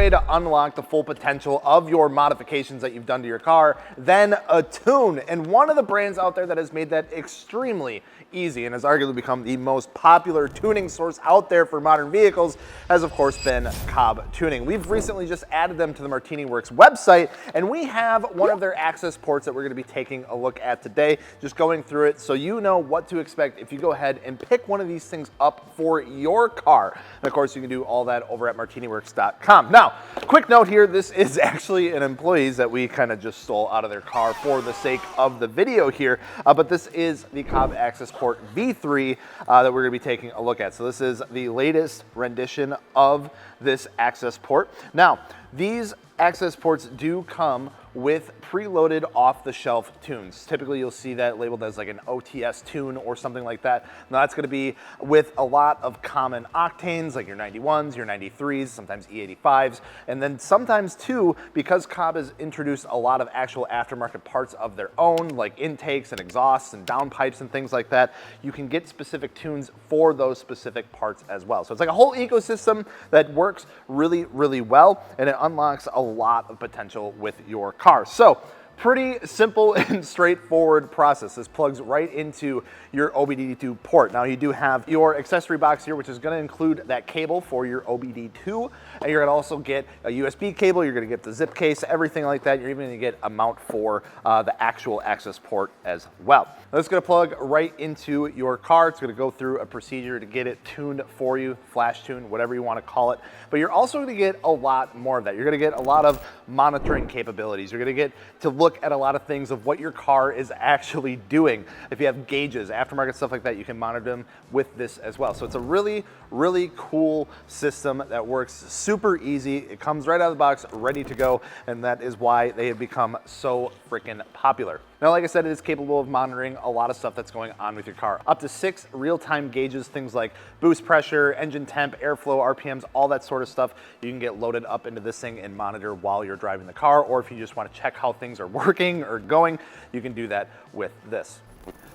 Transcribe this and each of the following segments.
way to unlock the full potential of your modifications that you've done to your car than a tune. And one of the brands out there that has made that extremely easy and has arguably become the most popular tuning source out there for modern vehicles has of course been Cobb Tuning. We've recently just added them to the Martini Works website, and we have one of their access ports that we're going to be taking a look at today, just going through it so you know what to expect if you go ahead and pick one of these things up for your car. And of course you can do all that over at martiniworks.com. Now, quick note here, this is actually an employee's that we kind of just stole out of their car for the sake of the video here, but this is the Cobb Accessport V3 that we're going to be taking a look at. So this is the latest rendition of this access port. Now, these access ports do come with preloaded off-the-shelf tunes. Typically you'll see that labeled as like an OTS tune or something like that. Now that's going to be with a lot of common octanes like your 91s, your 93s, sometimes E85s, and then sometimes too, because Cobb has introduced a lot of actual aftermarket parts of their own, like intakes and exhausts and downpipes and things like that, you can get specific tunes for those specific parts as well. So it's like a whole ecosystem that works really, really well, and it unlocks a lot of potential with your car. So pretty simple and straightforward process. This plugs right into your OBD2 port. Now you do have your accessory box here, which is going to include that cable for your OBD2, and you're going to also get a USB cable, you're going to get the zip case, everything like that. You're even going to get a mount for the actual access port as well. Now, it's going to plug right into your car. It's going to go through a procedure to get it tuned for you, flash tune, whatever you want to call it. But you're also going to get a lot more of that. You're going to get a lot of monitoring capabilities. You're going to get to look at a lot of things of what your car is actually doing. If you have gauges, aftermarket stuff like that, you can monitor them with this as well. So it's a really, really cool system that works super easy. It comes right out of the box, ready to go, and that is why they have become so freaking popular. Now, like I said, it is capable of monitoring a lot of stuff that's going on with your car. Up to 6 real-time gauges, things like boost pressure, engine temp, airflow, RPMs, all that sort of stuff. You can get loaded up into this thing and monitor while you're driving the car, or if you just want to check how things are working or going, you can do that with this.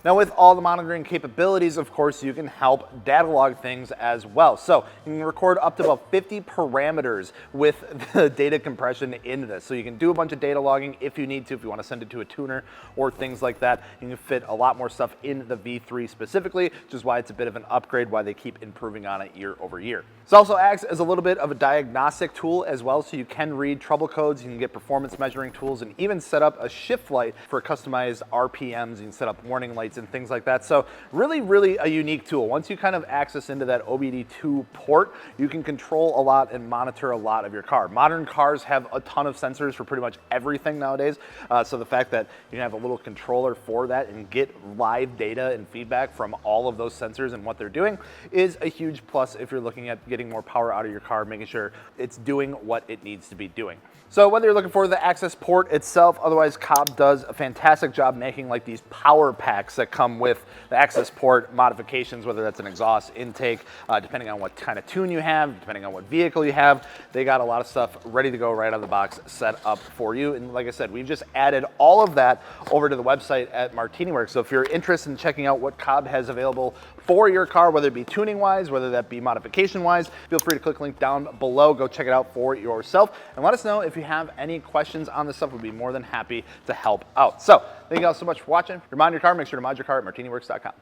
Now, with all the monitoring capabilities, of course, you can help data log things as well. So you can record up to about 50 parameters with the data compression in this. So you can do a bunch of data logging if you need to, if you want to send it to a tuner or things like that. You can fit a lot more stuff in the V3 specifically, which is why it's a bit of an upgrade, why they keep improving on it year over year. This also acts as a little bit of a diagnostic tool as well, so you can read trouble codes, you can get performance measuring tools, and even set up a shift light for customized RPMs. You can set up warning lights and things like that. So really, really a unique tool. Once you kind of access into that OBD2 port, you can control a lot and monitor a lot of your car. Modern cars have a ton of sensors for pretty much everything nowadays. So the fact that you can have a little controller for that and get live data and feedback from all of those sensors and what they're doing is a huge plus if you're looking at getting more power out of your car, making sure it's doing what it needs to be doing. So whether you're looking for the access port itself, otherwise Cobb does a fantastic job making like these power packs that come with the access port modifications, whether that's an exhaust intake, depending on what kind of tune you have, depending on what vehicle you have. They got a lot of stuff ready to go right out of the box set up for you. And like I said, we've just added all of that over to the website at Martini Works. So if you're interested in checking out what Cobb has available for your car, whether it be tuning wise, whether that be modification wise, feel free to click the link down below, go check it out for yourself, and let us know if you have any questions on this stuff. We'd be more than happy to help out. So thank you all so much for watching. Remind your car, make sure to mod your car at martiniworks.com.